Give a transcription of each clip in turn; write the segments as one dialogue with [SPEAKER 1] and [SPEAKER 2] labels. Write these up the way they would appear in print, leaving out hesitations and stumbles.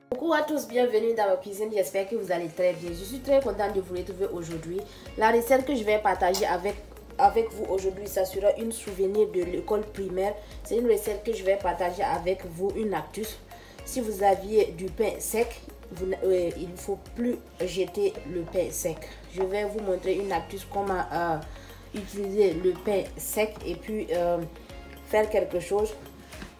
[SPEAKER 1] Coucou à tous, bienvenue dans ma cuisine, j'espère que vous allez très bien. Je suis très contente de vous retrouver aujourd'hui. La recette que je vais partager avec vous aujourd'hui, ça sera une souvenir de l'école primaire. C'est une recette que je vais partager avec vous, une astuce. Si vous aviez du pain sec, il ne faut plus jeter le pain sec. Je vais vous montrer une astuce comment utiliser le pain sec et puis faire quelque chose.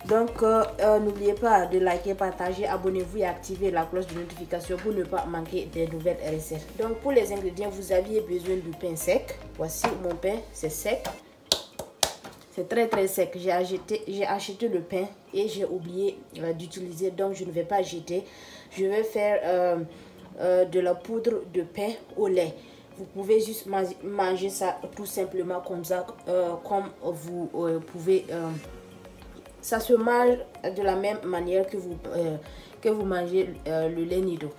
[SPEAKER 1] Donc, n'oubliez pas de liker, partager, abonnez-vous et activer la cloche de notification pour ne pas manquer des nouvelles recettes. Donc, pour les ingrédients, vous aviez besoin du pain sec. Voici mon pain, c'est sec. C'est très sec. J'ai acheté le pain et j'ai oublié d'utiliser, donc je ne vais pas jeter. Je vais faire de la poudre de pain au lait. Vous pouvez juste manger ça tout simplement comme ça, comme vous pouvez... ça se mange de la même manière que vous mangez le lait Nido.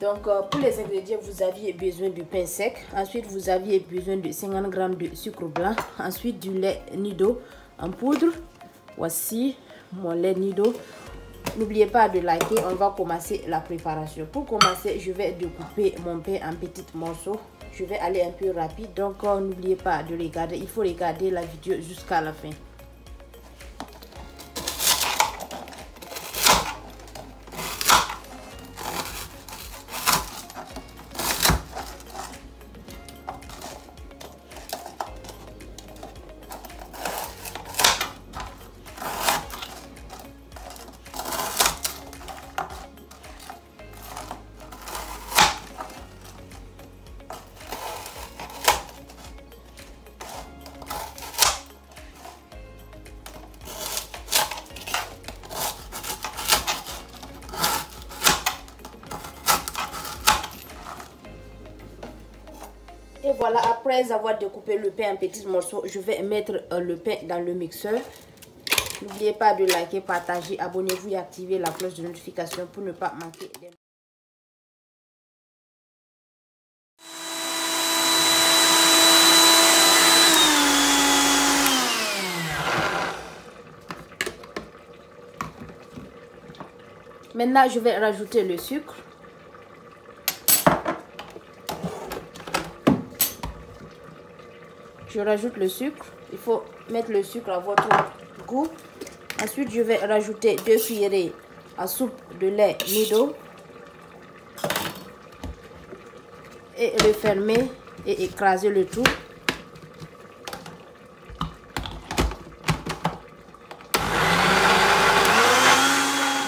[SPEAKER 1] Donc, pour les ingrédients, vous aviez besoin du pain sec. Ensuite, vous aviez besoin de 50 g de sucre blanc. Ensuite, du lait Nido en poudre. Voici mon lait Nido. N'oubliez pas de liker. On va commencer la préparation. Pour commencer, je vais découper mon pain en petits morceaux. Je vais aller un peu rapide. Donc, n'oubliez pas de regarder. Il faut regarder la vidéo jusqu'à la fin. Et voilà, après avoir découpé le pain en petits morceaux, je vais mettre le pain dans le mixeur. N'oubliez pas de liker, partager, abonnez-vous et activer la cloche de notification pour ne pas manquer des... Maintenant, je vais rajouter le sucre. Je rajoute le sucre. Il faut mettre le sucre à votre goût. Ensuite, je vais rajouter 2 cuillerées à soupe de lait Nido. Et refermer et écraser le tout.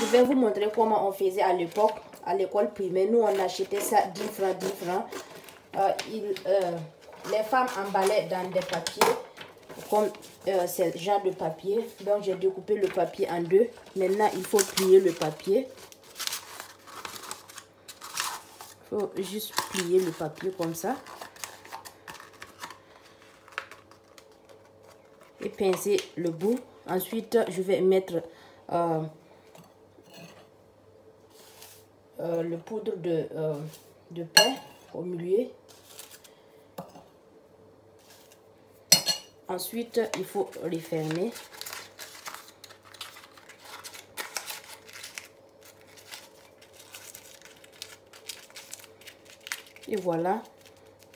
[SPEAKER 1] Je vais vous montrer comment on faisait à l'époque, à l'école primaire. Nous, on achetait ça 10 francs, 10 francs. Les femmes emballaient dans des papiers, comme ce genre de papier. Donc, j'ai découpé le papier en deux. Maintenant, il faut plier le papier. Il faut juste plier le papier comme ça. Et pincer le bout. Ensuite, je vais mettre le poudre de pain au milieu. Ensuite, il faut refermer. Et voilà,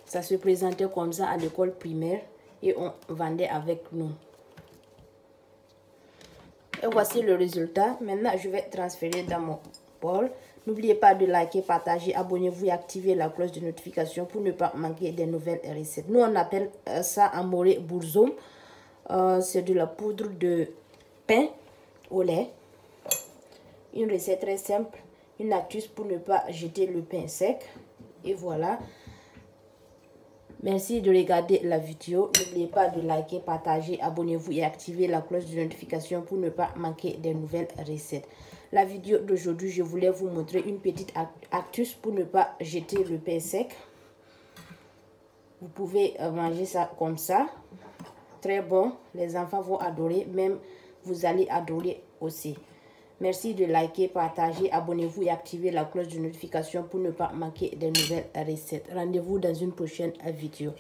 [SPEAKER 1] ça se présentait comme ça à l'école primaire et on vendait avec nous. Et voici le résultat. Maintenant, je vais transférer dans mon bol. N'oubliez pas de liker, partager, abonnez-vous et activer la cloche de notification pour ne pas manquer des nouvelles recettes. Nous, on appelle ça amoré bourzoum. C'est de la poudre de pain au lait. Une recette très simple. Une astuce pour ne pas jeter le pain sec. Et voilà. Merci de regarder la vidéo. N'oubliez pas de liker, partager, abonnez-vous et activer la cloche de notification pour ne pas manquer des nouvelles recettes. La vidéo d'aujourd'hui, je voulais vous montrer une petite astuce pour ne pas jeter le pain sec. Vous pouvez manger ça comme ça. Très bon. Les enfants vont adorer. Même vous allez adorer aussi. Merci de liker, partager, abonnez-vous et activer la cloche de notification pour ne pas manquer des nouvelles recettes. Rendez-vous dans une prochaine vidéo.